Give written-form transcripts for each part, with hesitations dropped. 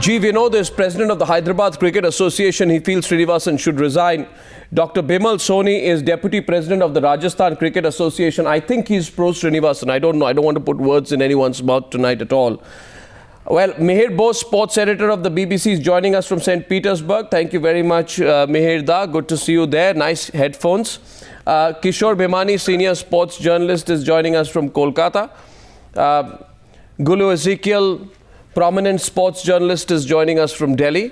G. Vinod is president of the Hyderabad Cricket Association. He feels Srinivasan should resign. Dr. Bimal Soni is deputy president of the Rajasthan Cricket Association. I think he's pro Srinivasan. I don't know. I don't want to put words in anyone's mouth tonight at all. Well, Mihir Bose, sports editor of the BBC, is joining us from St. Petersburg. Thank you very much, Mihir Da. Good to see you there. Nice headphones. Kishore Bhimani, senior sports journalist, is joining us from Kolkata. Gulu Ezekiel, prominent sports journalist, is joining us from Delhi.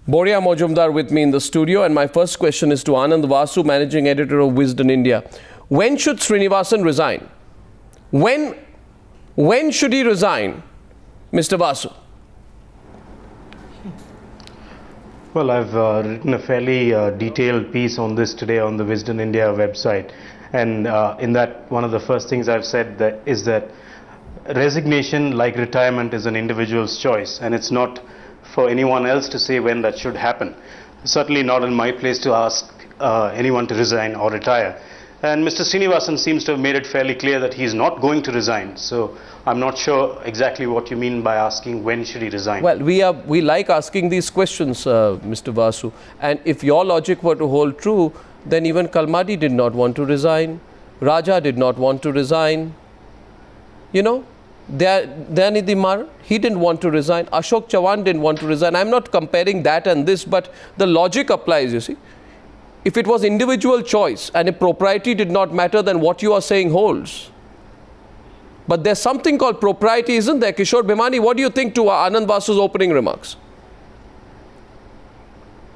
Boria Mojumdar with me in the studio. And my first question is to Anand Vasu, managing editor of Wisdom India. When should Srinivasan resign? When should he resign, Mr. Vasu? Well, I've written a fairly detailed piece on this today on the Wisdom India website. And in that, one of the first things I've said is that resignation, like retirement, is an individual's choice, and it's not for anyone else to say when that should happen. Certainly not in my place to ask anyone to resign or retire. And Mr. Srinivasan seems to have made it fairly clear that he's not going to resign. So I'm not sure exactly what you mean by asking when should he resign. Well, we like asking these questions, Mr. Vasu. And if your logic were to hold true, then even Kalmadi did not want to resign. Raja did not want to resign. You know, Dayanidhi Maran, he didn't want to resign. Ashok Chavan didn't want to resign. I'm not comparing that and this, but the logic applies, you see. If it was individual choice and if propriety did not matter, then what you are saying holds. But there's something called propriety, isn't there? Kishore Bhimani, what do you think to Anand Vasu's opening remarks?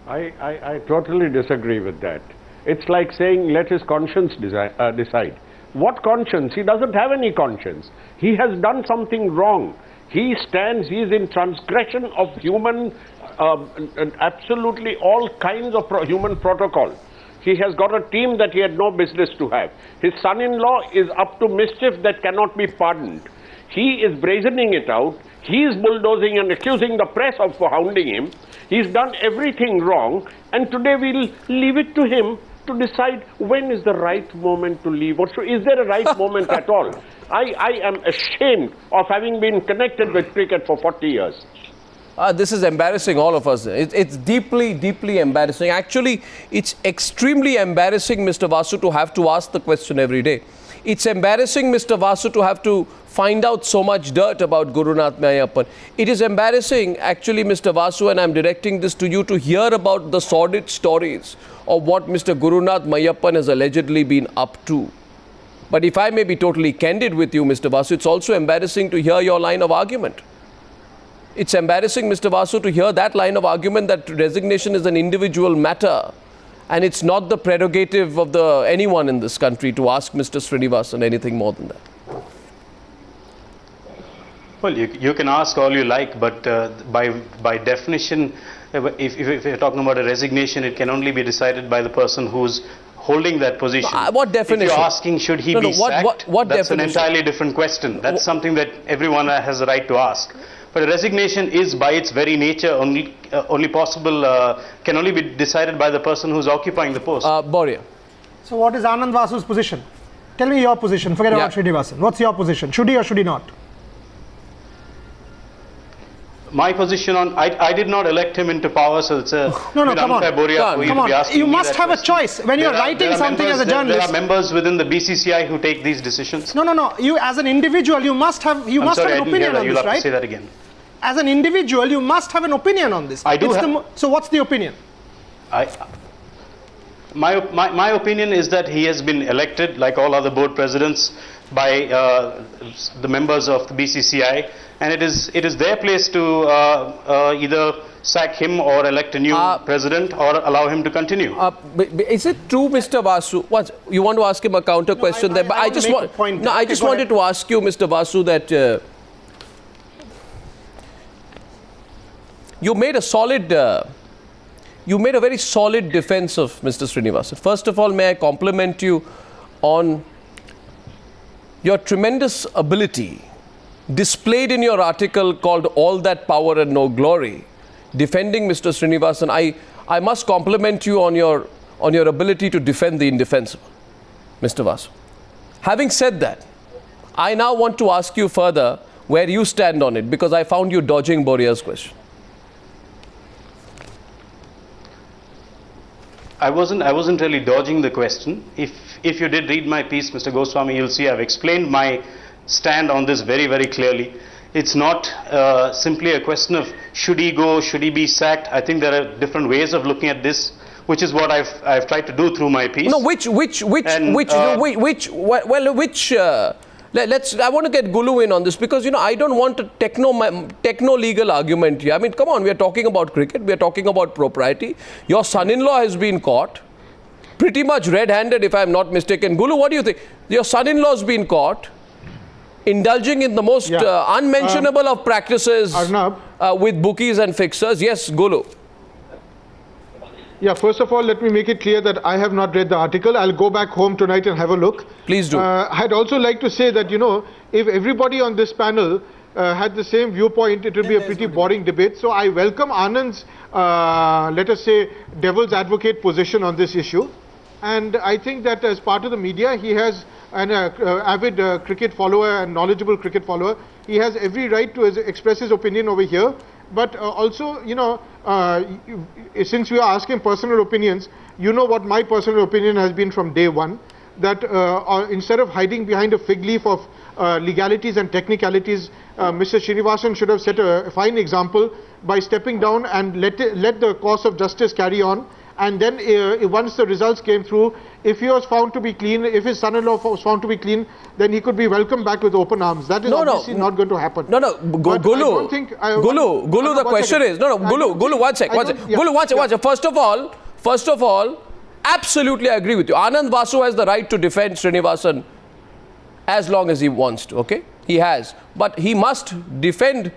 I totally disagree with that. It's like saying, let his conscience decide. What conscience? He doesn't have any conscience. He has done something wrong. He is in transgression of human, absolutely all kinds of human protocol. He has got a team that he had no business to have. His son-in-law is up to mischief that cannot be pardoned. He is brazening it out. He is bulldozing and accusing the press of hounding him. He's done everything wrong, and today we'll leave it to him to decide when is the right moment to leave, or is there a right moment at all. I am ashamed of having been connected with cricket for 40 years. This is embarrassing, all of us. It's deeply, deeply embarrassing. Actually, it's extremely embarrassing, Mr. Vasu, to have to ask the question every day. It's embarrassing, Mr. Vasu, to have to find out so much dirt about Gurunath Meiyappan. It is embarrassing, actually, Mr. Vasu, and I'm directing this to you, to hear about the sordid stories of what Mr. Gurunath Meiyappan has allegedly been up to. But if I may be totally candid with you, Mr. Vasu, it's also embarrassing to hear your line of argument. It's embarrassing, Mr. Vasu, to hear that line of argument that resignation is an individual matter. And it's not the prerogative of anyone in this country to ask Mr. Srinivasan anything more than that. Well, you can ask all you like, but by definition, if you're talking about a resignation, it can only be decided by the person who's holding that position. What definition? If you're asking should he be sacked, what that's definition? An entirely different question. That's something that everyone has a right to ask. But a resignation is, by its very nature, only possible, can only be decided by the person who's occupying the post. Boria. So what is Anand Vasu's position? Tell me your position. Forget about Srinivasan. What's your position? Should he or should he not? My position on, I did not elect him into power, so it's a come on. Boria, Come on. You must have a choice when you're writing something as a journalist. There are members within the BCCI who take these decisions. No. You, as an individual, you must have an opinion on this, right? You'll have to say that again. As an individual, you must have an opinion on this. I do. So what's the opinion? My opinion is that he has been elected, like all other board presidents, by the members of the BCCI, and it is their place to either sack him or elect a new president or allow him to continue. Is it true, Mr. Vasu? What you want to ask him a counter question there? But I just wanted to ask you, Mr. Vasu, that you made a very solid defense of Mr. Srinivasan. First of all, may I compliment you on your tremendous ability displayed in your article called All That Power and No Glory, defending Mr. Srinivasan. I must compliment you on your ability to defend the indefensible, Mr. Vasu. Having said that, I now want to ask you further, where you stand on it, because I found you dodging Boria's question. I wasn't really dodging the question. If you did read my piece, Mr. Goswami, you'll see I've explained my stand on this very, very clearly. It's not simply a question of should he go, should he be sacked. I think there are different ways of looking at this, which is what I've tried to do through my piece. No, I want to get Gulu in on this, because, I don't want a techno-legal argument here. I mean, come on, we are talking about cricket, we are talking about propriety. Your son-in-law has been caught, pretty much red-handed, if I'm not mistaken. Gulu, what do you think? Your son-in-law has been caught indulging in the most unmentionable of practices with bookies and fixers. Yes, Gulu. Yeah, first of all, let me make it clear that I have not read the article. I'll go back home tonight and have a look. Please do. I'd also like to say that, if everybody on this panel had the same viewpoint, it would be a pretty boring debate. So I welcome Anand's, let us say, devil's advocate position on this issue. And I think that as part of the media, he has an avid cricket follower and knowledgeable cricket follower. He has every right to express his opinion over here. But also, since we are asking personal opinions, what my personal opinion has been from day one, that instead of hiding behind a fig leaf of legalities and technicalities, Mr. Srinivasan should have set a fine example by stepping down and let the course of justice carry on. And then once the results came through, if he was found to be clean, if his son-in-law was found to be clean, then he could be welcomed back with open arms. That is obviously not going to happen. Gulu, the question is, Gulu, one sec. First of all, absolutely I agree with you. Anand Vasu has the right to defend Srinivasan as long as he wants to, okay? He has. But he must defend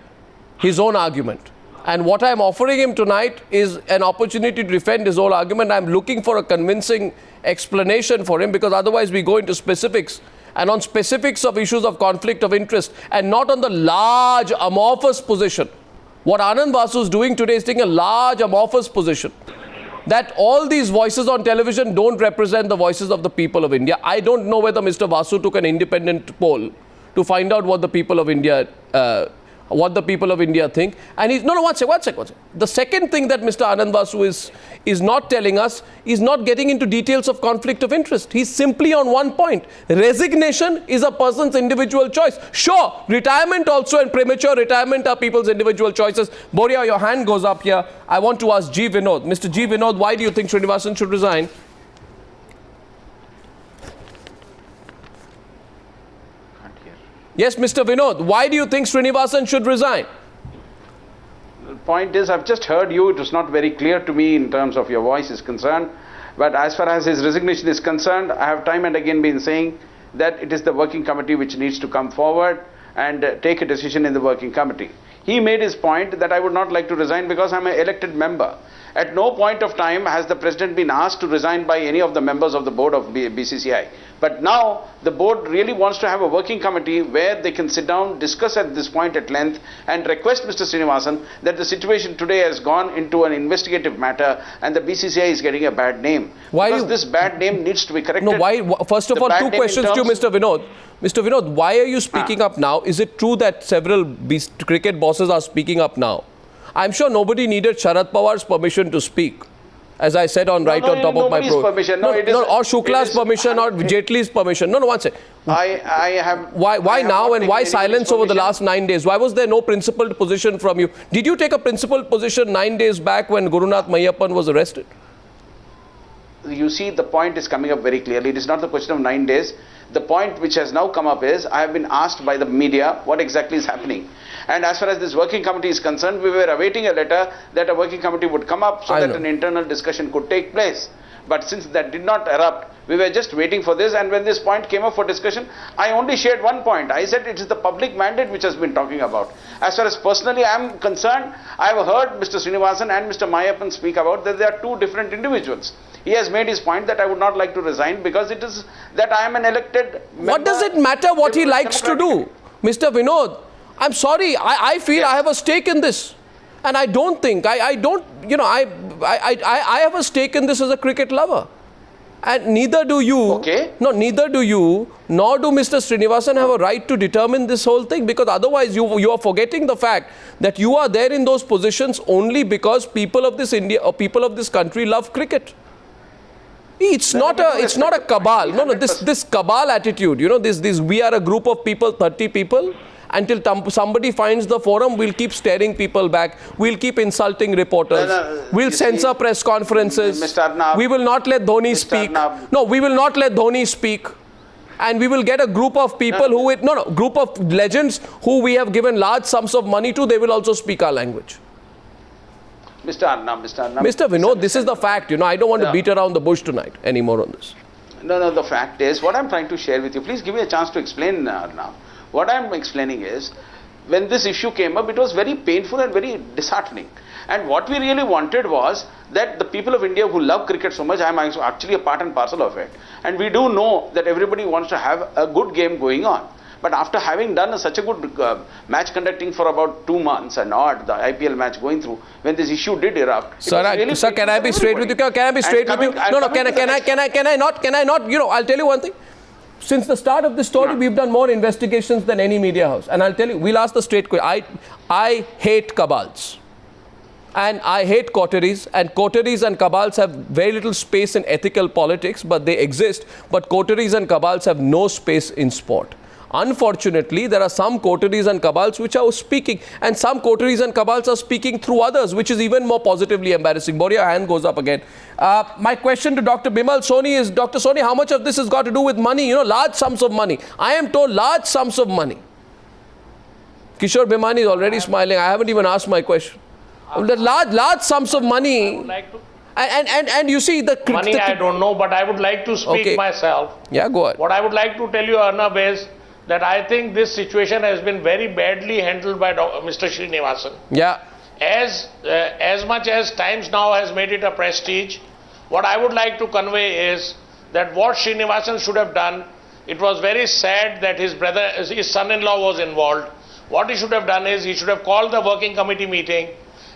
his own argument. And what I'm offering him tonight is an opportunity to defend his own argument. I'm looking for a convincing explanation for him, because otherwise we go into specifics, and on specifics of issues of conflict of interest, and not on the large amorphous position. What Anand Vasu is doing today is taking a large amorphous position that all these voices on television don't represent the voices of the people of India. I don't know whether Mr. Vasu took an independent poll to find out what the people of India think. And he's, one second. The second thing that Mr. Anand Vasu is not telling us is not getting into details of conflict of interest. He's simply on one point. Resignation is a person's individual choice. Sure, retirement also and premature retirement are people's individual choices. Boria, your hand goes up here. I want to ask G. Vinod. Mr. G. Vinod, why do you think Srinivasan should resign? Yes, Mr. Vinod, why do you think Srinivasan should resign? The point is, I've just heard you. It was not very clear to me in terms of your voice is concerned. But as far as his resignation is concerned, I have time and again been saying that it is the working committee which needs to come forward and take a decision in the working committee. He made his point that I would not like to resign because I'm an elected member. At no point of time has the president been asked to resign by any of the members of the board of BCCI. But now the board really wants to have a working committee where they can sit down, discuss at this point at length, and request Mr. Srinivasan that the situation today has gone into an investigative matter and the BCCI is getting a bad name. Because this bad name needs to be corrected. No, why? First of all, two questions to you, Mr. Vinod. Mr. Vinod, why are you speaking up now? Is it true that several cricket bosses are speaking up now? I'm sure nobody needed Sharad Pawar's permission to speak. As I said on top of my permission. Or Shukla's permission or Jaitley's permission. No, one second. I have. Why now and why silence over the last 9 days? Why was there no principled position from you? Did you take a principled position 9 days back when Gurunath Meiyappan was arrested? You see, the point is coming up very clearly. It is not the question of 9 days. The point which has now come up is, I have been asked by the media what exactly is happening. And as far as this working committee is concerned, we were awaiting a letter that a working committee would come up so that an internal discussion could take place. But since that did not erupt, we were just waiting for this. And when this point came up for discussion, I only shared one point. I said it is the public mandate which has been talking about. As far as personally I am concerned, I have heard Mr. Srinivasan and Mr. Meiyappan speak about that they are two different individuals. He has made his point that I would not like to resign because it is that I am an elected member. What does it matter what he likes to do? Mr. Vinod, I'm sorry, I feel I have a stake in this. And I don't think, I have a stake in this as a cricket lover. And neither do you, Okay. no, neither do you, nor do Mr. Srinivasan have a right to determine this whole thing, because otherwise you are forgetting the fact that you are there in those positions only because people of this India or people of this country love cricket. It's not a cabal. No, this cabal attitude, this we are a group of people, 30 people. Until somebody finds the forum, we'll keep staring people back. We'll keep insulting reporters. We'll censor press conferences. Mr. Arnab, we will not let Dhoni speak. Arnab. No, we will not let Dhoni speak. And we will get a group of people group of legends who we have given large sums of money to. They will also speak our language. Mr. Arnab. Mr. Vinod, this is the fact. I don't want to beat around the bush tonight anymore on this. No, the fact is, what I'm trying to share with you, please give me a chance to explain, Arnab. What I'm explaining is, when this issue came up, it was very painful and very disheartening. And what we really wanted was that the people of India who love cricket so much, I'm actually a part and parcel of it. And we do know that everybody wants to have a good game going on. But after having done such a good match conducting for about 2 months and odd, the IPL match going through, when this issue did erupt, sir, can I be straight with you? Can I be straight with you? No, can I not? I'll tell you one thing. Since the start of this story, we've done more investigations than any media house. And I'll tell you, we'll ask the straight question. I hate cabals. And I hate coteries. And coteries and cabals have very little space in ethical politics, but they exist. But coteries and cabals have no space in sport. Unfortunately, there are some coteries and cabals which are speaking, and some coteries and cabals are speaking through others, which is even more positively embarrassing. Boria, hand goes up again. My question to Dr. Bimal Soni is, Dr. Soni, how much of this has got to do with money? Large sums of money. I am told large sums of money. Kishore Bhimani is already smiling. I haven't even asked my question. The large sums of money. I would like to. And you see the Money I don't know, but I would like to speak myself. Yeah, go ahead. What I would like to tell you, Arnab, is that I think this situation has been very badly handled by Mr. Srinivasan. Yeah. As much as Times Now has made it a prestige, what I would like to convey is that what Srinivasan should have done, it was very sad that his son-in-law was involved. What he should have done is he should have called the working committee meeting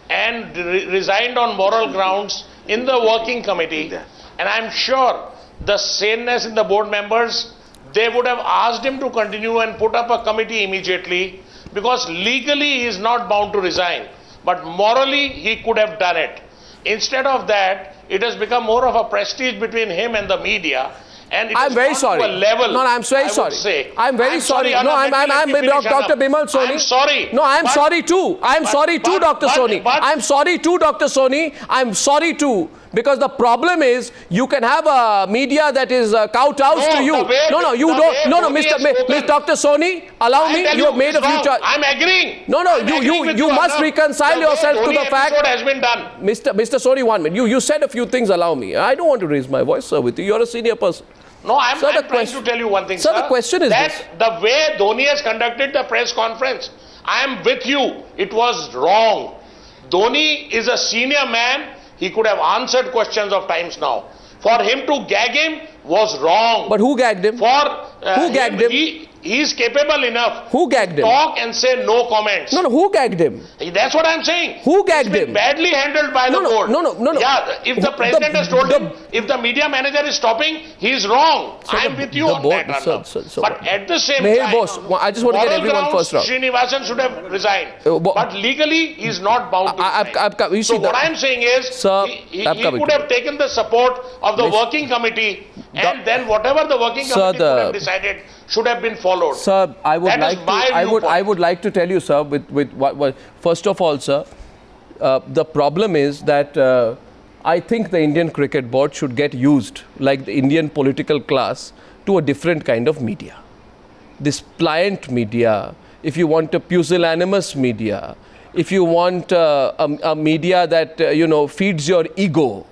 and resigned on moral grounds in the working committee. And I'm sure the saneness in the board members, they would have asked him to continue and put up a committee immediately, because legally he is not bound to resign, but morally he could have done it. Instead of that, it has become more of a prestige between him and the media. And it I'm very sorry. To a level, no, I'm very sorry. I'm very sorry. No, I'm Dr. Bimal Soni. I'm sorry. No, I'm sorry too. I'm sorry too, Dr. Soni. I'm sorry too, Dr. Soni. I'm sorry too. Because the problem is, you can have a media that is kowtows to you. Mr. Dr. Soni, allow me. You have made a few choices. I'm agreeing. You must reconcile yourself to the fact. Has been done. Mr. Soni, 1 minute. You said a few things. Allow me. I don't want to raise my voice, sir, with you. You're a senior person. No, I'm trying to tell you one thing, sir. The question is that this. The way Dhoni has conducted the press conference, I am with you. It was wrong. Dhoni is a senior man. He could have answered questions of Times Now. For him to gag him was wrong. But who gagged him? Who gagged him? He is capable enough Who gagged to him? talk and say no comments. No, who gagged him? That's what I'm saying. Who gagged him? Badly handled by the board. No. Yeah, if the president has told him, if the media manager is stopping, he is wrong. I'm with you on that, Arnab. But at the same time, boss, I just want to get everyone first round. Srinivasan should have resigned. But legally, he is not bound to resign. So what I'm saying is, he could have taken the support of the working committee, and then whatever the working committee could have decided should have been followed. Sir, I would like to tell you, sir, first of all, sir, the problem is that I think the Indian Cricket Board should get used, like the Indian political class, to a different kind of media. This pliant media, if you want a pusillanimous media, if you want a media that, feeds your ego,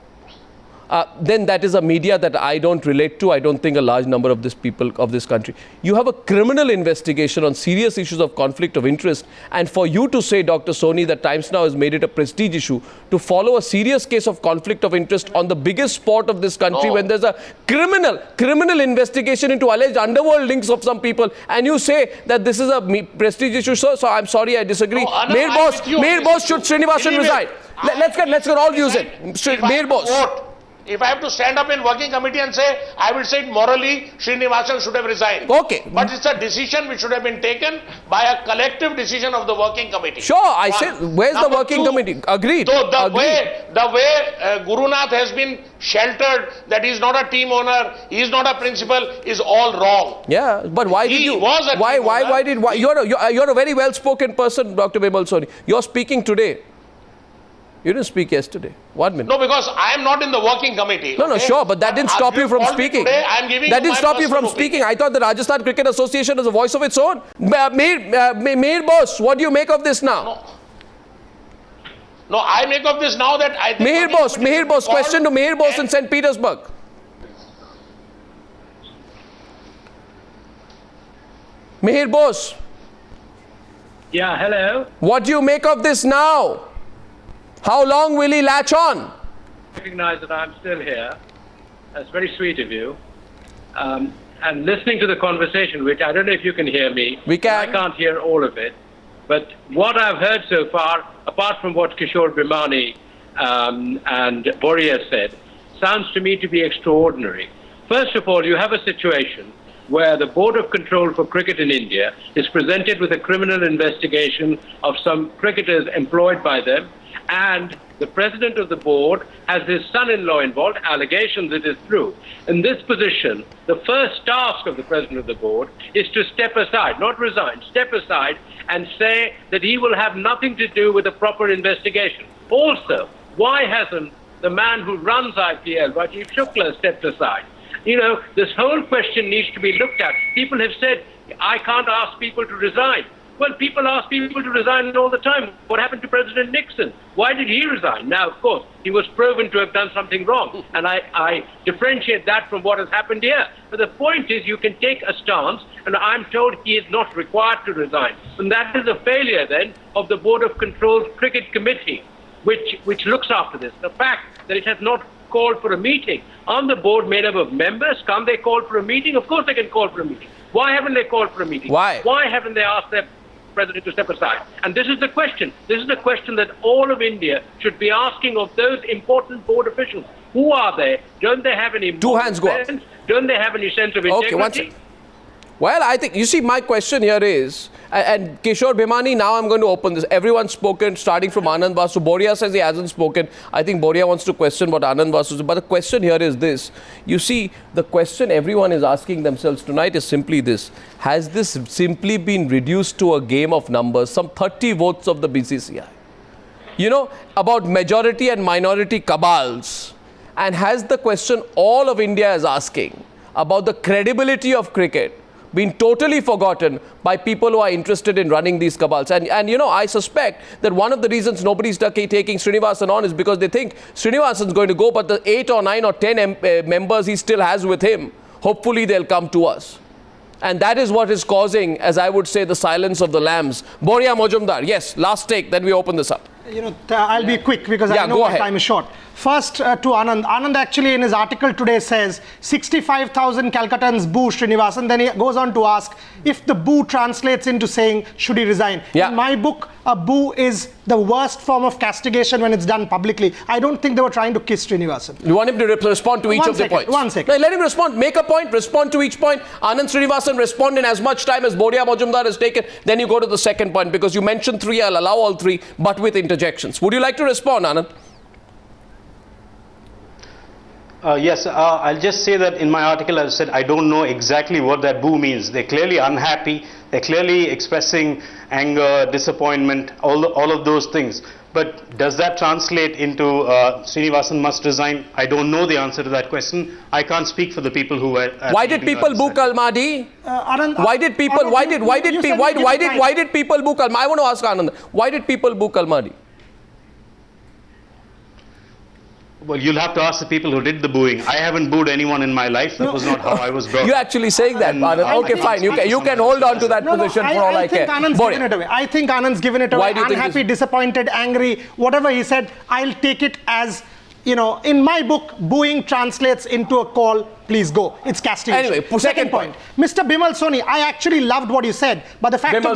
then that is a media that I don't relate to. I don't think a large number of this people of this country. You have a criminal investigation on serious issues of conflict of interest, and for you to say, Dr. Soni, that Times Now has made it a prestige issue to follow a serious case of conflict of interest on the biggest sport of this country, when there's a criminal investigation into alleged underworld links of some people, and you say that this is a prestige issue, sir. So I'm sorry, I disagree. Mayor boss, should Srinivasan resign? Let's get all views in. Mayor boss. If I have to stand up in working committee and say, I will say it morally, Srinivasan should have resigned. Okay. But it's a decision which should have been taken by a collective decision of the working committee. Sure, I said, where's the working committee? Agreed. So the Agreed. way Gurunath has been sheltered, that he is not a team owner, he is not a principal, is all wrong. Yeah, but why did you? You're a very well-spoken person, Dr. Bimal Soni. You're speaking today. You didn't speak yesterday. 1 minute. No, because I am not in the working committee. No, sure, but that didn't stop you from speaking. Today, I am giving that didn't stop you from speaking. I thought the Rajasthan Cricket Association is a voice of its own. Meir Bose, what do you make of this now? No, I make of this now that I think... Meir Bose, question to Meir Bose in St. Petersburg. Meir Bose. Yeah, hello. What do you make of this now? How long will he latch on? Recognize that I'm still here. That's very sweet of you. And listening to the conversation, which I don't know if you can hear me. We can. I can't hear all of it. But what I've heard so far, apart from what Kishore Bhimani and Boria said, sounds to me to be extraordinary. First of all, you have a situation where the Board of Control for Cricket in India is presented with a criminal investigation of some cricketers employed by them, and the president of the board has his son-in-law involved, allegations it is true. In this position, the first task of the president of the board is to step aside, not resign, step aside and say that he will have nothing to do with a proper investigation. Also, why hasn't the man who runs IPL, Rajiv Shukla, stepped aside? You know, this whole question needs to be looked at. People have said, I can't ask people to resign. Well, people ask people to resign all the time. What happened to President Nixon? Why did he resign? Now, of course, he was proven to have done something wrong. And I differentiate that from what has happened here. But the point is, you can take a stance, and I'm told he is not required to resign. And that is a failure, then, of the Board of Control Cricket Committee, which looks after this. The fact that it has not called for a meeting. On the board made up of members, can't they call for a meeting? Of course they can call for a meeting. Why haven't they called for a meeting? Why? Why haven't they asked their president to step aside? And this is the question. This is the question that all of India should be asking of those important board officials. Who are they? Don't they have any Two hands go up. sense? Don't they have any sense of integrity? Okay, one second. Well, I think, you see, my question here is, and Kishore Bhimani, now I'm going to open this. Everyone's spoken, starting from Anand Basu. Boria says he hasn't spoken. I think Boria wants to question what Anand Basu said. But the question here is this. You see, the question everyone is asking themselves tonight is simply this. Has this simply been reduced to a game of numbers? Some 30 votes of the BCCI. You know, about majority and minority cabals. And has the question all of India is asking about the credibility of cricket been totally forgotten by people who are interested in running these cabals? And you know, I suspect that one of the reasons nobody's taking Srinivasan on is because they think Srinivasan's going to go, but the 8 or 9 or 10 members he still has with him, hopefully they'll come to us. And that is what is causing, as I would say, the silence of the lambs. Boria Majumdar, yes, last take, then we open this up. You know, I'll be quick because I know my time is short. First to Anand. Anand actually in his article today says 65,000 Calcuttans boo Srinivasan. Then he goes on to ask if the boo translates into saying, should he resign? Yeah. In my book, a boo is the worst form of castigation when it's done publicly. I don't think they were trying to kiss Srinivasan. You want him to respond to each of the points? 1 second. No, let him respond. Make a point, respond to each point. Anand Srinivasan respond in as much time as Boria Majumdar has taken. Then you go to the second point, because you mentioned 3. I'll allow all 3, but with interjections. Would you like to respond, Anand? Yes, I'll just say that in my article I said I don't know exactly what that boo means. They're clearly unhappy, they're clearly expressing anger, disappointment, all of those things. But does that translate into Srinivasan must resign? I don't know the answer to that question. I can't speak for the people who were... Why did people boo Kalmadi? Why did people boo Kalmadi? I want to ask Anand, why did people boo Kalmadi? Well, you'll have to ask the people who did the booing. I haven't booed anyone in my life. That was not how I was brought up. You're actually saying that, Anand. Okay, fine. You can hold on to that position for all I care. I think Anand's given it away. Why do you think unhappy, disappointed, angry, whatever he said, I'll take it as, you know, in my book, booing translates into a call please go. It's castigation. Anyway, second point. Mr. Bimal Soni, I actually loved what you said, but the fact of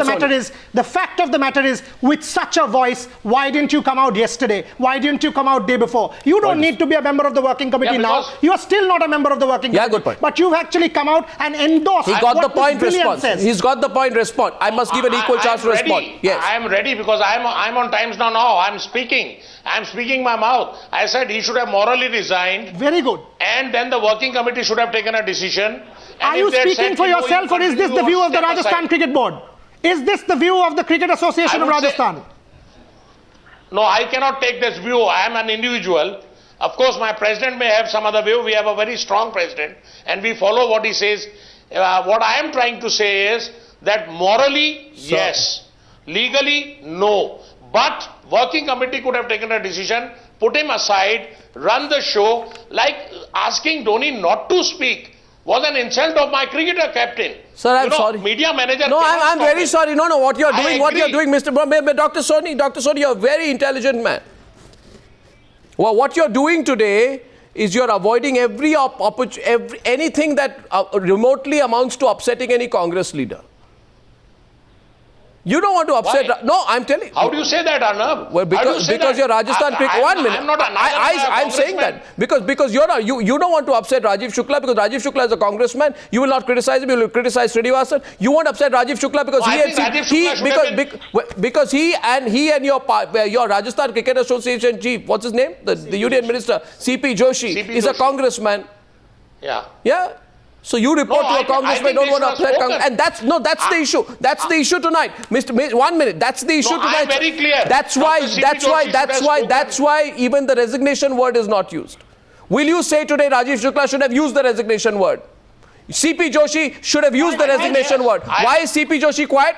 the matter is, with such a voice, why didn't you come out yesterday? Why didn't you come out day before? You don't need to be a member of the working committee now. You are still not a member of the working committee. Good point. But you've actually come out and endorsed He got what the point response. says. He's got the point response. I must give an equal chance to respond. Yes. I am ready because I'm on Times Now. I'm speaking. I'm speaking my mouth. I said he should have morally resigned. Very good. And then the working committee should have taken a decision. And are you speaking for yourself, or is this the view of the Rajasthan Cricket Board? Is this the view of the Cricket Association of Rajasthan? No, I cannot take this view. I am an individual. Of course, my president may have some other view. We have a very strong president and we follow what he says. What I am trying to say is that morally, yes. Legally, no. But working committee could have taken a decision, put him aside, run the show. Like asking Dhoni not to speak was an insult of my cricketer captain. Sir, I'm sorry. Media manager. No, I'm very sorry. No, what you're doing, Mr. Dr. Soni, you're a very intelligent man. Well, what you're doing today is you're avoiding anything that remotely amounts to upsetting any Congress leader. You don't want to upset. Why? No, I'm telling you. How do you say that, Arnab? Well, because you're Rajasthan cricket. 1 minute. I'm saying that because you don't want to upset Rajiv Shukla because Rajiv Shukla is a congressman. You will not criticize him. You will criticize Srinivasan. You won't upset Rajiv Shukla because he and your Rajasthan Cricket Association chief, what's his name? The union minister, CP Joshi, is a congressman. Yeah. Yeah. So you report to a congressman, don't want to upset Congress, and that's the issue. That's the issue tonight, Mr. 1 minute. That's the issue tonight. I'm very clear. That's why even the resignation word is not used. Will you say today Rajiv Shukla should have used the resignation word? CP Joshi should have used the resignation word. Why is CP Joshi quiet?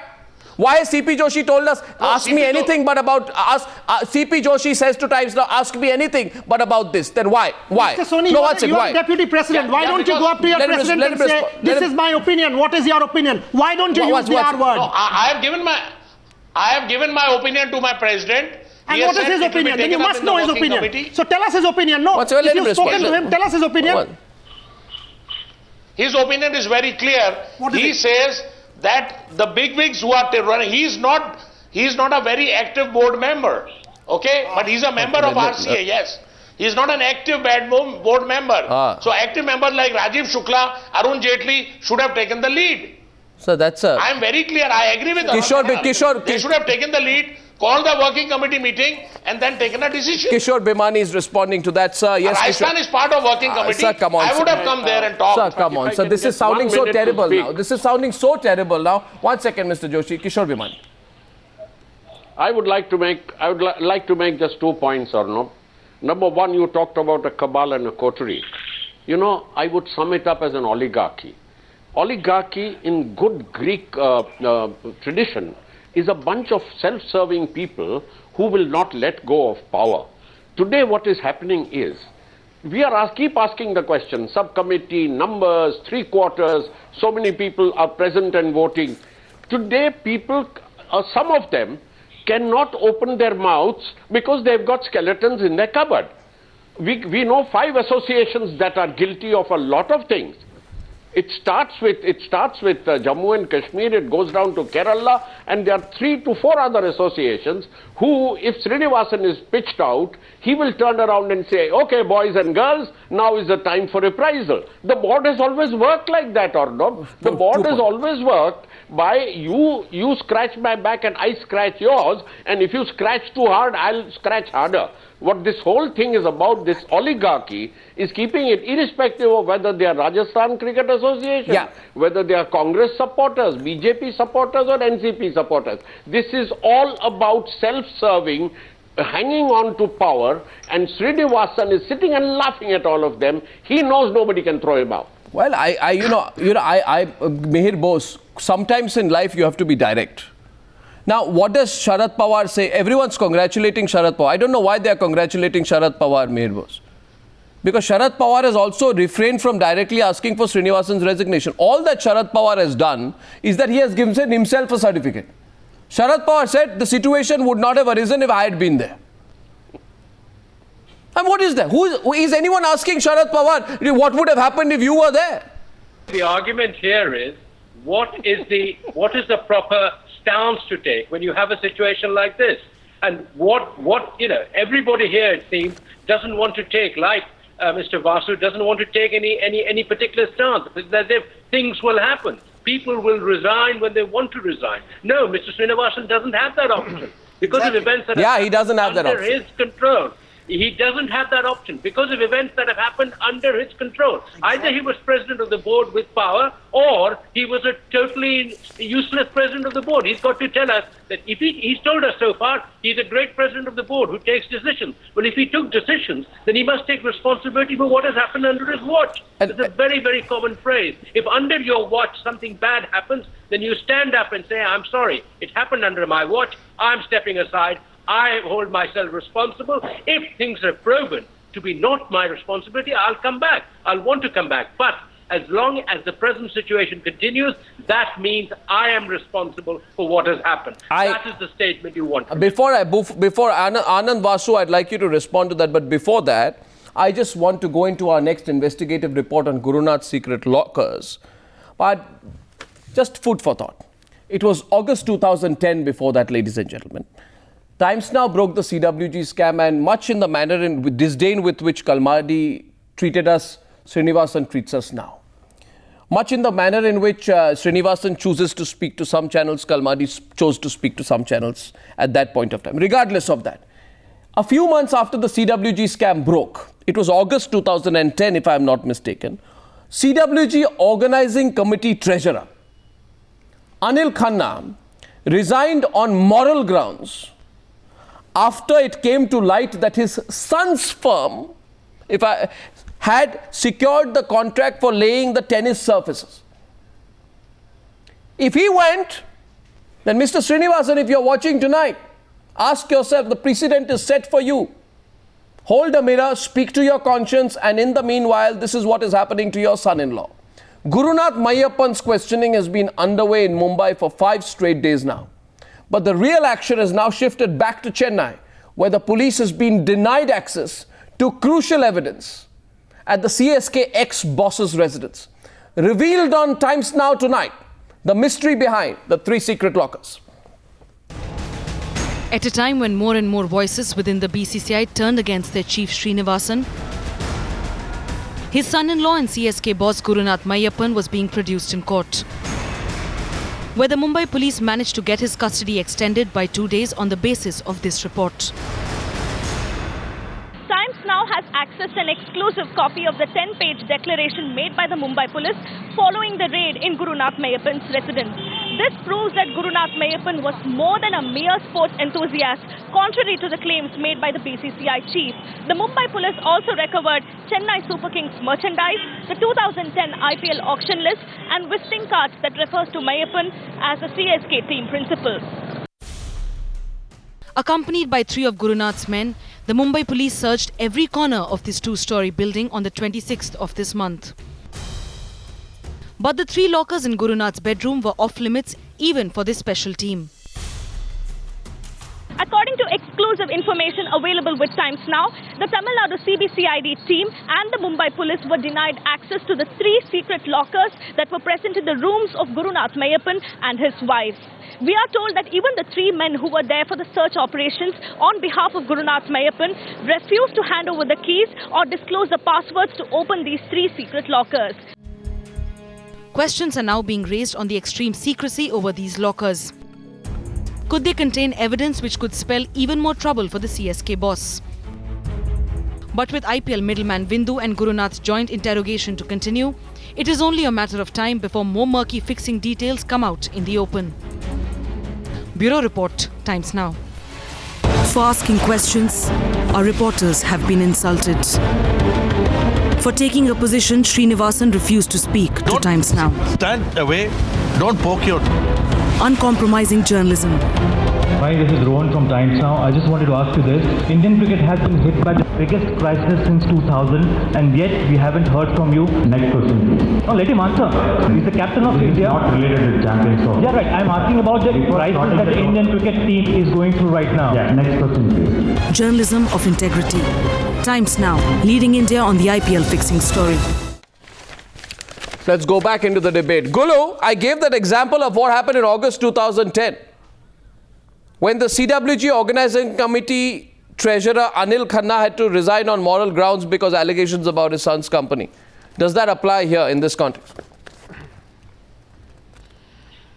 Why has CP Joshi told us, ask me anything but about us? CP Joshi says to Times Now, ask me anything but about this. Then why? Why? Mr. Soni, you are deputy president. Why don't you go up to your president and say, this is my opinion. What is your opinion? Why don't you use the R word? No, I have given my opinion to my president. And what is his opinion? Then you must know his opinion. Committee. So tell us his opinion. No, if you've spoken to him, tell us his opinion. His opinion is very clear. He says that the bigwigs who are running, he's not a very active board member, okay? But he's a member of RCA, yes. He's not an active board member. So active members like Rajiv Shukla, Arun Jaitley should have taken the lead. So that's I am very clear. I agree with Kishore, they should have taken the lead, called the working committee meeting and then taken a decision. Kishore Bhimani is responding to that, sir. Yes, Rajasthan is part of working committee. Sir, come on, I would have come there and talked. Sir, come on. Sir, this is sounding so terrible now. This is sounding so terrible now. 1 second, Mr. Joshi. Kishore Bhimani. I would like to make just 2 points, Arnab. Number one, you talked about a cabal and a coterie. You know, I would sum it up as an oligarchy. Oligarchy in good Greek tradition is a bunch of self-serving people who will not let go of power. Today what is happening is, we keep asking the question, subcommittee, numbers, 3/4, so many people are present and voting. Today people, some of them cannot open their mouths because they've got skeletons in their cupboard. We know 5 associations that are guilty of a lot of things. It starts with Jammu and Kashmir, it goes down to Kerala, and there are 3 to 4 other associations who, if Srinivasan is pitched out, he will turn around and say, okay, boys and girls, now is the time for reprisal. The board has always worked like that, Arnab. The board has always worked by you scratch my back and I scratch yours, and if you scratch too hard, I'll scratch harder. What this whole thing is about, this oligarchy, is keeping it irrespective of whether they are Rajasthan Cricket Association, whether they are Congress supporters, BJP supporters or NCP supporters. This is all about self-serving, hanging on to power, and Srinivasan is sitting and laughing at all of them. He knows nobody can throw him out. Well, Mihir Bose, sometimes in life you have to be direct. Now, what does Sharad Pawar say? Everyone's congratulating Sharad Pawar. I don't know why they are congratulating Sharad Pawar, Mihir Bose. Because Sharad Pawar has also refrained from directly asking for Srinivasan's resignation. All that Sharad Pawar has done is that he has given himself a certificate. Sharad Pawar said the situation would not have arisen if I had been there. And what is that? Who is anyone asking Sharad Pawar what would have happened if you were there? The argument here is what is the proper stance to take when you have a situation like this? And what everybody here, it seems, doesn't want to take, like Mr. Vasu, doesn't want to take any particular stance. It's as if things will happen. People will resign when they want to resign. No, Mr. Srinivasan doesn't have that option because of events that he doesn't have that under option. his control. He doesn't have that option because of events that have happened under his control. Either he was president of the board with power, or he was a totally useless president of the board. He's got to tell us that if he's told us so far he's a great president of the board who takes decisions. Well, if he took decisions, then he must take responsibility for what has happened under his watch. It's a very, very common phrase. If under your watch something bad happens, then you stand up and say, I'm sorry, it happened under my watch, I'm stepping aside, I hold myself responsible. If things are proven to be not my responsibility, I'll come back. I'll want to come back. But as long as the present situation continues, that means I am responsible for what has happened. That is the statement you want. Before Anand Vasu, I'd like you to respond to that. But before that, I just want to go into our next investigative report on Guru Nath's secret lockers. But just food for thought. It was August 2010 before that, ladies and gentlemen. Times Now broke the CWG scam, and much in the manner and disdain with which Kalmadi treated us, Srinivasan treats us now. Much in the manner in which Srinivasan chooses to speak to some channels, Kalmadi chose to speak to some channels at that point of time. Regardless of that, a few months after the CWG scam broke, it was August 2010 if I am not mistaken, CWG Organizing Committee Treasurer Anil Khanna resigned on moral grounds after it came to light that his son's firm had secured the contract for laying the tennis surfaces. If he went, then Mr. Srinivasan, if you're watching tonight, ask yourself, the precedent is set for you. Hold a mirror, speak to your conscience, and in the meanwhile, this is what is happening to your son-in-law. Guru Nath Meiyappan's questioning has been underway in Mumbai for 5 straight days now. But the real action has now shifted back to Chennai, where the police has been denied access to crucial evidence at the CSK ex-boss's residence. Revealed on Times Now tonight, the mystery behind the 3 secret lockers. At a time when more and more voices within the BCCI turned against their chief Srinivasan, his son-in-law and CSK boss Guru Nath Meiyappan was being produced in court, where the Mumbai police managed to get his custody extended by 2 days on the basis of this report. Times Now has accessed an exclusive copy of the 10-page declaration made by the Mumbai police following the raid in Guru Nath Meiyappan's residence. This proves that Guru Nath Meiyappan was more than a mere sports enthusiast, contrary to the claims made by the BCCI chief. The Mumbai police also recovered Chennai Super Kings merchandise, the 2010 IPL auction list, and visiting cards that refers to Meiyappan as the CSK team principal. Accompanied by 3 of Guru Nath's men, the Mumbai police searched every corner of this 2-story building on the 26th of this month. But the 3 lockers in Guru Nath's bedroom were off limits even for this special team. According to exclusive information available with Times Now, the Tamil Nadu CBCID team and the Mumbai police were denied access to the 3 secret lockers that were present in the rooms of Guru Nath Meiyappan and his wife. We are told that even the 3 men who were there for the search operations on behalf of Guru Nath Meiyappan refused to hand over the keys or disclose the passwords to open these 3 secret lockers. Questions are now being raised on the extreme secrecy over these lockers. Could they contain evidence which could spell even more trouble for the CSK boss? But with IPL middleman Vindu and Guru Nath's joint interrogation to continue, it is only a matter of time before more murky fixing details come out in the open. Bureau Report, Times Now. For asking questions, our reporters have been insulted. For taking a position, Srinivasan refused to speak to Times Now. Stand away, don't poke your... Uncompromising journalism. Hi, this is Rohan from Times Now. I just wanted to ask you this. Indian cricket has been hit by the biggest crisis since 2000 and yet we haven't heard from you. Next question, please. Oh, let him answer. He's the captain of India. Not related with Champions Trophy. Yeah, right. I'm asking about the crisis that the Indian cricket team is going through right now. Yeah, next question, please. Journalism of integrity. Times Now, leading India on the IPL fixing story. Let's go back into the debate. Gulu, I gave that example of what happened in August 2010. When the CWG Organizing Committee Treasurer Anil Khanna had to resign on moral grounds because allegations about his son's company. Does that apply here in this context?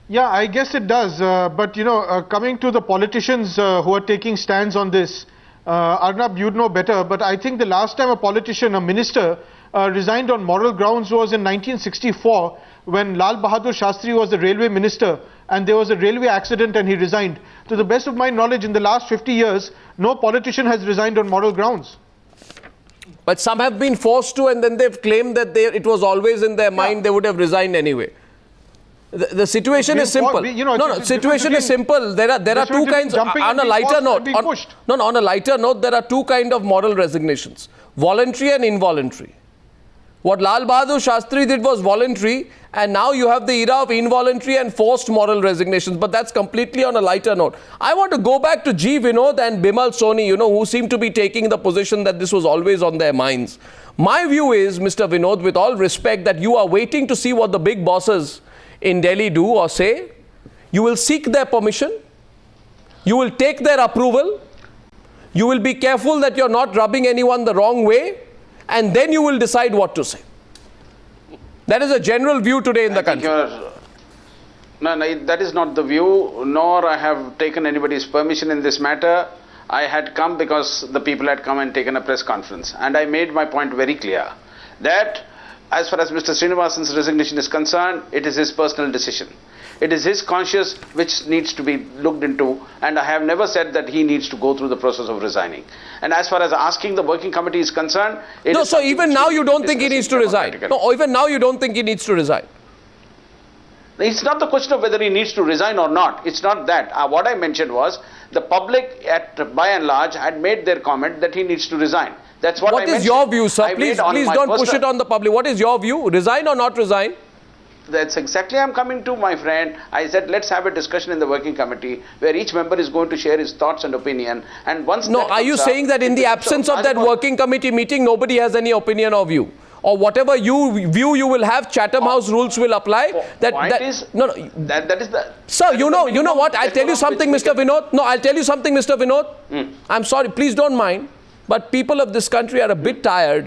Yeah, I guess it does. But, you know, coming to the politicians who are taking stands on this, Arnab, you'd know better, but I think the last time a politician, a minister, resigned on moral grounds was in 1964 when Lal Bahadur Shastri was the railway minister and there was a railway accident and he resigned. To the best of my knowledge, in the last 50 years, no politician has resigned on moral grounds. But some have been forced to, and then they've claimed that it was always in their mind they would have resigned anyway. The situation is simple. Situation is simple. There are two kinds. On a lighter note, on a lighter note, there are two kinds of moral resignations: voluntary and involuntary. What Lal Bahadur Shastri did was voluntary, and now you have the era of involuntary and forced moral resignations. But that's completely on a lighter note. I want to go back to G. Vinod and Bimal Soni, who seem to be taking the position that this was always on their minds. My view is, Mr. Vinod, with all respect, that you are waiting to see what the big bosses in Delhi do or say. You will seek their permission. You will take their approval. You will be careful that you're not rubbing anyone the wrong way. And then you will decide what to say. That is a general view today in the country. No, that is not the view, nor I have taken anybody's permission in this matter. I had come because the people had come and taken a press conference. And I made my point very clear that as far as Mr. Srinivasan's resignation is concerned, it is his personal decision. It is his conscience which needs to be looked into, and I have never said that he needs to go through the process of resigning. And as far as asking the working committee is concerned, so even now you don't think he needs to resign? No, even now you don't think he needs to resign? It's not the question of whether he needs to resign or not. It's not that. What I mentioned was the public, by and large, had made their comment that he needs to resign. That's what I mentioned. What is your view, sir? Please don't push it on the public. What is your view? Resign or not resign? That's exactly I'm coming to, my friend. I said let's have a discussion in the working committee where each member is going to share his thoughts and opinion. And once are you saying that in the absence of that working committee meeting, nobody has any opinion of you? Or whatever view you will have, Chatham House rules will apply? That is the... Sir, you know what? I'll tell you something, Mr. Vinod. No, I'll tell you something, Mr. Vinod. I'm sorry, please don't mind. But people of this country are a bit tired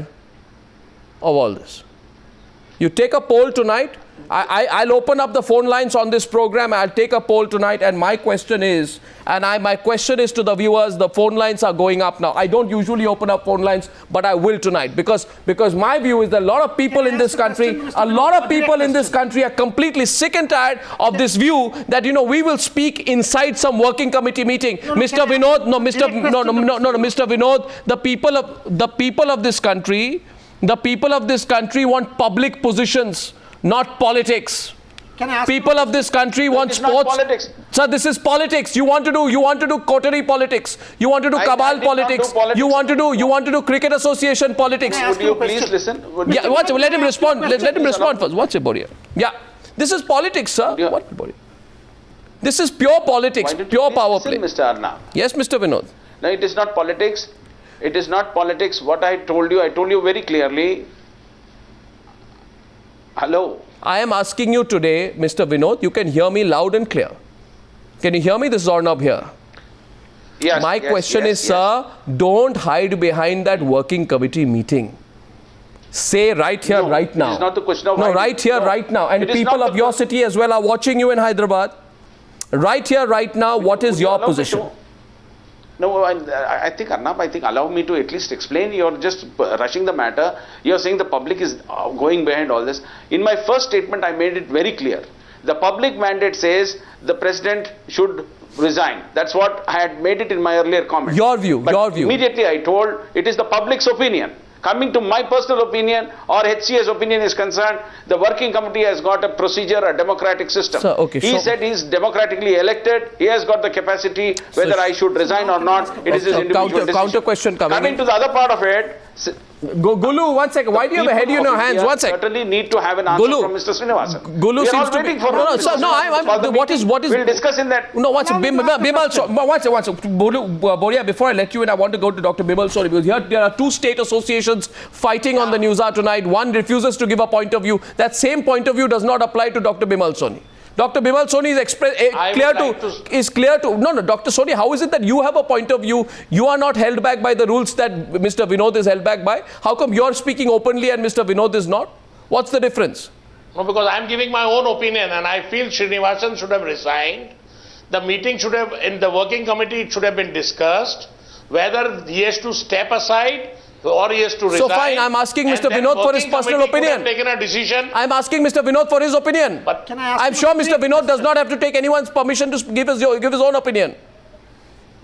of all this. You take a poll tonight. I'll open up the phone lines on this program. I'll take a poll tonight, and my question is, my question is to the viewers. The phone lines are going up now. I don't usually open up phone lines, but I will tonight because my view is that a lot of people in this country, are completely sick and tired of this view that we will speak inside some working committee meeting. Mr. Vinod, Mr. Vinod, the people of this country want public positions, not politics. People of this country want sports. Sir, this is politics. You want to do coterie politics. You want to do cabal politics. You want to do cricket association politics. Would you please listen? Let him respond. Let him respond first. What's about here? Yeah, this is politics, sir. What about it? This is pure politics, pure power play. Mr. Arnab. Yes, Mr. Vinod. No, it is not politics. It is not politics. What I told you very clearly. Hello. I am asking you today, Mr. Vinod, you can hear me loud and clear. Can you hear me? This is Arnab here. Yes. My question is, sir, don't hide behind that working committee meeting. Say right here, right now. It is not the question of right here, right now. And people of your city as well are watching you in Hyderabad. Right here, right now, what is your position? No, I think, Arnab, allow me to at least explain. You're just rushing the matter. You're saying the public is going behind all this. In my first statement, I made it very clear. The public mandate says the president should resign. That's what I had made it in my earlier comment. Your view, your view. Immediately I told it is the public's opinion. Coming to my personal opinion or HCA's opinion is concerned, the working committee has got a procedure, a democratic system. So, okay, he said he's democratically elected, he has got the capacity, whether I should resign or not, it is his individual decision. Counter question coming to the other part of it, Gulu, 1 second. Why do you have a head in your hands? 1 second. Certainly need to have an answer from Mr. Srinivasan. Gulu seems to be. What is? We'll discuss in that. No, what's Bimal? Boria, before I let you in, I want to go to Dr. Bimal. Sorry, because here there are two state associations fighting on the Newshour tonight. One refuses to give a point of view. That same point of view does not apply to Dr. Bimal Soni. Dr. Bimal Soni is clear to. No, Dr. Soni, how is it that you have a point of view? You are not held back by the rules that Mr. Vinod is held back by. How come you're speaking openly and Mr. Vinod is not? What's the difference? No, because I'm giving my own opinion and I feel Srinivasan should have resigned. The meeting should have, in the working committee, it should have been discussed whether he has to step aside or he has to resign. So fine, I'm asking Mr. Vinod for his personal opinion. Taken a decision. I'm asking Mr. Vinod for his opinion. But can I ask I'm sure Mr. Vinod does not have to take anyone's permission to give his own opinion.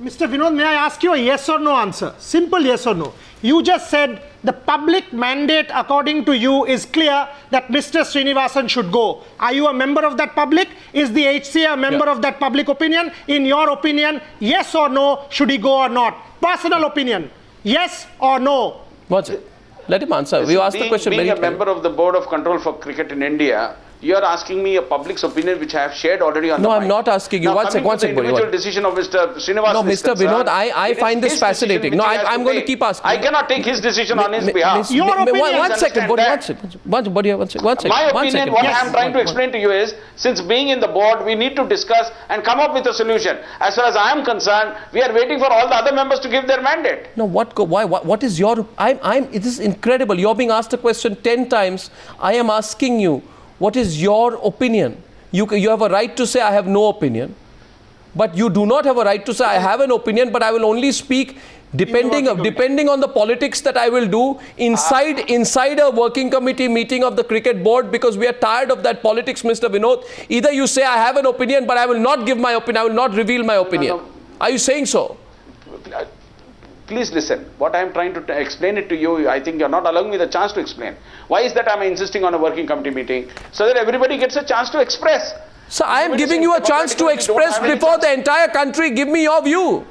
Mr. Vinod, may I ask you a yes or no answer? Simple yes or no. You just said the public mandate according to you is clear that Mr. Srinivasan should go. Are you a member of that public? Is the HCA a member of that public opinion? In your opinion, yes or no, should he go or not? Personal opinion. Yes or no? What's it? Let him answer. We asked the question very clearly. Being a member of the Board of Control for Cricket in India, you are asking me a public's opinion which I have shared already on the mic. No, I'm not asking you. Now, One second. the individual decision of Mr. Srinivasan. No, Mr. Vinod, I find this fascinating. No, I'm going to keep asking. I cannot take his decision on his behalf. Your opinion. One second. My opinion, what I am trying to explain to you is, since being in the board, we need to discuss and come up with a solution. As far as I am concerned, we are waiting for all the other members to give their mandate. No, what is your... it is incredible. You're being asked a question 10 times. I am asking you, what is your opinion? You have a right to say, I have no opinion. But you do not have a right to say, I have an opinion, but I will only speak depending on the politics that I will do inside a working committee meeting of the cricket board, because we are tired of that politics, Mr. Vinod. Either you say, I have an opinion, but I will not give my opinion, I will not reveal my opinion. No. Are you saying so? Please listen. What I am trying to explain it to you, I think you are not allowing me the chance to explain. Why is that I am insisting on a working committee meeting? So that everybody gets a chance to express. So I am giving you a chance to express before the entire country. Give me your view.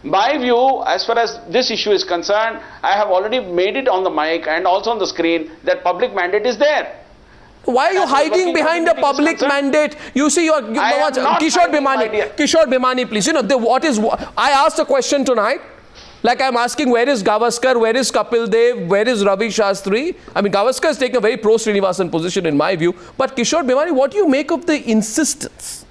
My view, as far as this issue is concerned, I have already made it on the mic and also on the screen that public mandate is there. Why are you hiding behind a public mandate? You see, Kishore Bhimani, please. You know, I asked a question tonight. Like I'm asking, where is Gavaskar, where is Kapil Dev, where is Ravi Shastri? I mean, Gavaskar has taken a very pro-Srinivasan position in my view. But Kishore Bhimani, what do you make of the insistence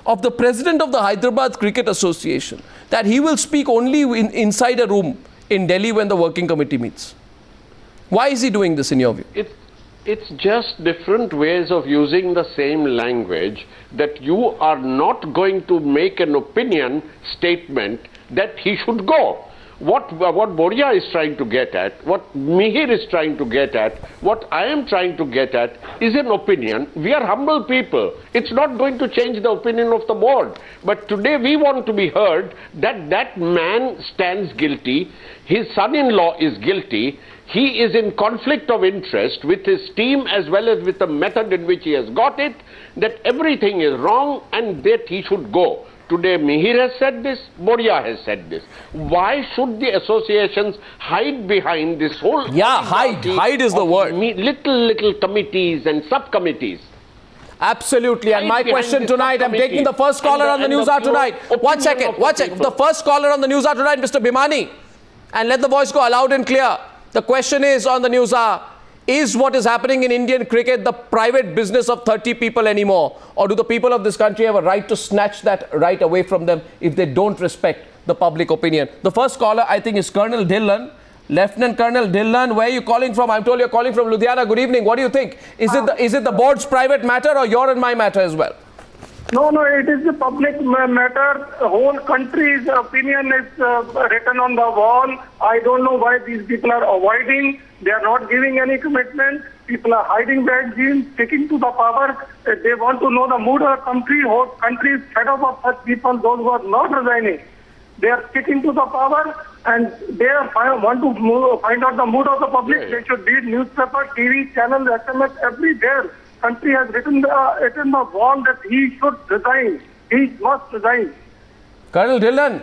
of the president of the Hyderabad Cricket Association that he will speak only inside a room in Delhi when the working committee meets? Why is he doing this in your view? It's just different ways of using the same language, that you are not going to make an opinion statement that he should go. What Boria is trying to get at, what Mihir is trying to get at, what I am trying to get at is an opinion. We are humble people. It's not going to change the opinion of the board. But today we want to be heard that that man stands guilty, his son-in-law is guilty, he is in conflict of interest with his team as well as with the method in which he has got it, that everything is wrong and that he should go. Today Mihir has said this, Boria has said this. Why should the associations hide behind this whole... Yeah, hide is the word. Little committees and subcommittees. Absolutely. And my question tonight, I'm taking the first caller on the Newshour tonight. One second. The first caller on the Newshour tonight, Mr. Bhimani. And let the voice go loud and clear. The question is on the Newshour, is what is happening in Indian cricket the private business of 30 people anymore? Or do the people of this country have a right to snatch that right away from them if they don't respect the public opinion? The first caller, I think, is Colonel Dhillon. Lieutenant Colonel Dhillon, where are you calling from? I'm told you're calling from Ludhiana. Good evening. What do you think? Is it the board's private matter or your and my matter as well? No, it is a public matter. The whole country's opinion is written on the wall. I don't know why these people are avoiding. They are not giving any commitment. People are hiding behind genes, sticking to the power. They want to know the mood of the country. Whole country is fed up of such people, those who are not resigning. They are sticking to the power, and they want to find out the mood of the public. They should read newspaper, TV channels, SMS, everywhere. Country has written the wall that he should resign. He must resign. Colonel Dhillon,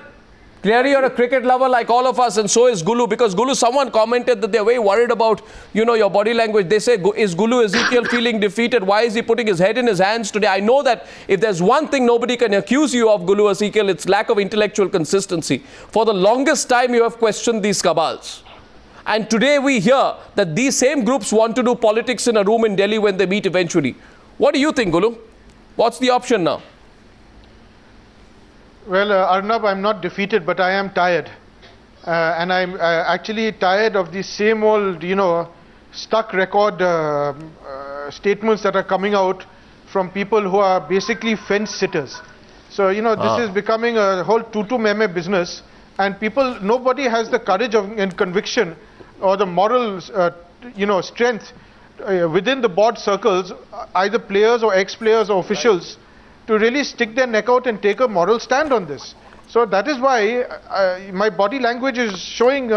clearly you're a cricket lover like all of us, and so is Gulu, because Gulu, someone commented that they're very worried about, your body language. They say, is Gulu Ezekiel feeling defeated? Why is he putting his head in his hands today? I know that if there's one thing nobody can accuse you of, Gulu Ezekiel, it's lack of intellectual consistency. For the longest time, you have questioned these cabals. And today we hear that these same groups want to do politics in a room in Delhi when they meet eventually. What do you think, Gulu? What's the option now? Well, Arnab, I'm not defeated, but I am tired. And I'm actually tired of the same old, stuck record statements that are coming out from people who are basically fence sitters. So, this is becoming a whole tutu meme business. And nobody has the courage and conviction or the moral, strength within the board circles, either players or ex-players or officials, to really stick their neck out and take a moral stand on this. So that is why my body language is showing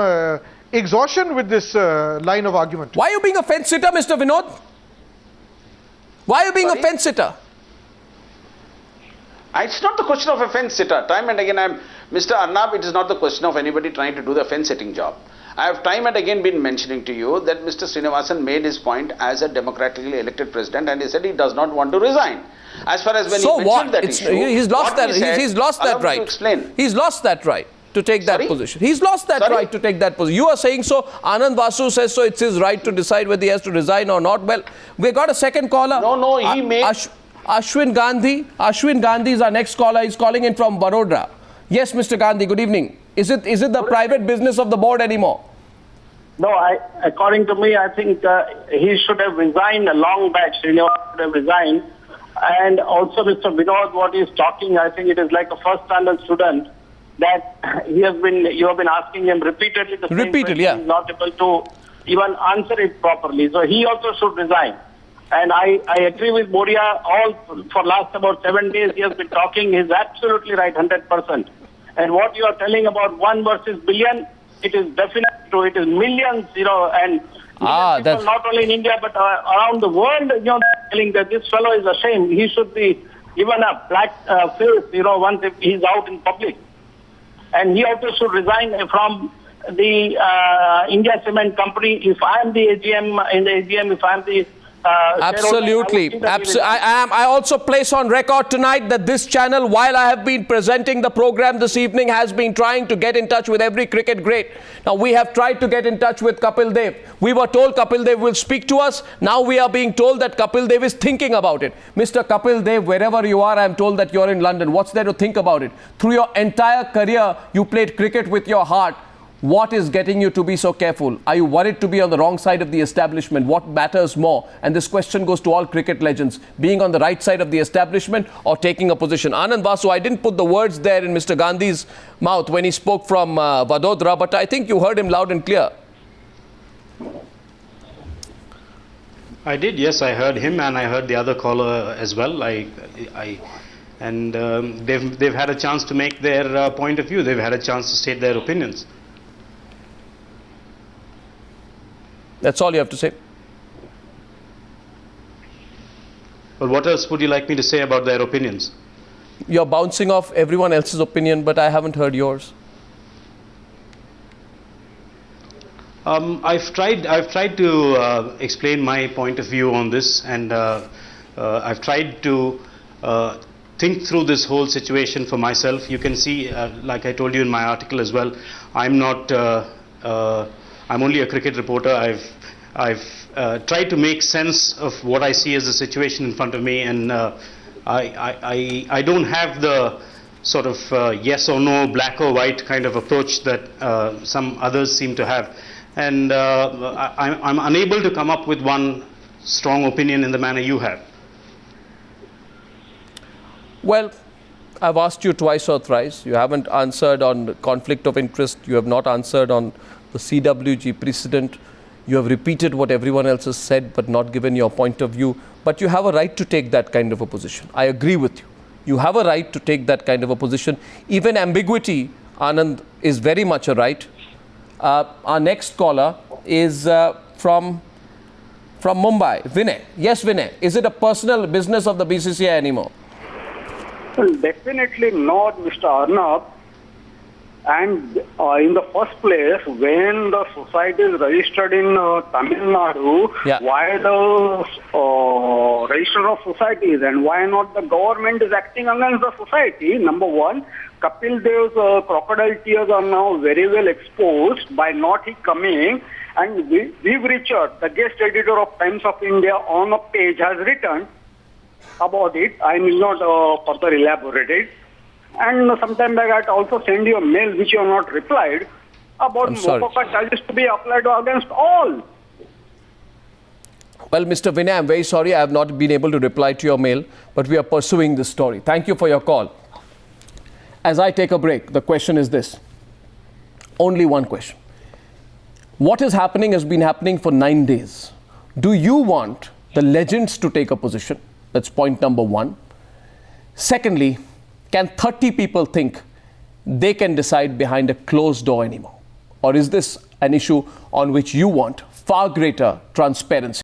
exhaustion with this line of argument. Why are you being a fence sitter, Mr. Vinod? Why are you being a fence sitter? It's not the question of a fence sitter. Time and again, Mr. Arnab, it is not the question of anybody trying to do the fence sitting job. I have time and again been mentioning to you that Mr. Srinivasan made his point as a democratically elected president, and he said he does not want to resign. As far as when he mentioned that issue, he's lost that. He's lost that right. Explain. He's lost that right to take that position. He's lost that right to take that position. You are saying so. Anand Vasu says so. It's his right to decide whether he has to resign or not. Well, we got a second caller. No, he made. Ashwin Gandhi. Ashwin Gandhi is our next caller. He's calling in from Baroda. Yes, Mr. Gandhi. Good evening. Is it the private business of the board anymore? No, according to me, I think he should have resigned a long back. Srinivasan should have resigned. And also, Mr. Vinod, what he's talking, I think it is like a first standard student that you have been asking him repeatedly the same question. He's not able to even answer it properly. So he also should resign. And I agree with Moria. For last about 7 days, he has been talking. He's absolutely right, 100%. And what you are telling about 1 versus billion, it is definitely true. It is millions, and people not only in India but around the world, telling that this fellow is ashamed. He should be given a black face, once if he's out in public. And he also should resign from the India Cement Company. If I am the AGM, in the AGM, if I am the absolutely. I also place on record tonight that this channel, while I have been presenting the program this evening, has been trying to get in touch with every cricket great. Now, we have tried to get in touch with Kapil Dev. We were told Kapil Dev will speak to us. Now we are being told that Kapil Dev is thinking about it. Mr. Kapil Dev, wherever you are, I am told that you're in London. What's there to think about it? Through your entire career, you played cricket with your heart. What is getting you to be so careful? Are you worried to be on the wrong side of the establishment? What matters more? And this question goes to all cricket legends. Being on the right side of the establishment or taking a position? Anand Vasu, I didn't put the words there in Mr. Gandhi's mouth when he spoke from Vadodara, but I think you heard him loud and clear. I did, yes. I heard him and I heard the other caller as well. And they've had a chance to make their point of view. They've had a chance to state their opinions. That's all you have to say. Well, what else would you like me to say about their opinions? You're bouncing off everyone else's opinion, but I haven't heard yours. I've tried to explain my point of view on this, and I've tried to think through this whole situation for myself. You can see, like I told you in my article as well, I'm only a cricket reporter. I've tried to make sense of what I see as the situation in front of me, and I don't have the sort of yes or no, black or white kind of approach that some others seem to have. And I'm unable to come up with one strong opinion in the manner you have. Well, I've asked you twice or thrice. You haven't answered on conflict of interest. You have not answered on the CWG precedent. You have repeated what everyone else has said, but not given your point of view. But you have a right to take that kind of a position. I agree with you. You have a right to take that kind of a position. Even ambiguity, Anand is very much right. Our next caller is from Mumbai. Vinay. Yes, Vinay. Is it a personal business of the BCCI anymore? Well, definitely not, Mr. Arnab. And in the first place, when the society is registered in Tamil Nadu, why the register of societies and why not the government is acting against the society? Number one, Kapil Dev's crocodile tears are now very well exposed by not he coming. And Viv Richard, the guest editor of Times of India, on a page has written about it. I will not further elaborate it. And sometime back I also send you a mail which you have not replied about MOPOCA charges to be applied against all. Well, Mr. Vinay, I'm very sorry I have not been able to reply to your mail, but we are pursuing this story. Thank you for your call. As I take a break, the question is this. Only one question. What is happening has been happening for 9 days. Do you want the legends to take a position? That's point number one. Secondly, can 30 people think they can decide behind a closed door anymore? Or is this an issue on which you want far greater transparency?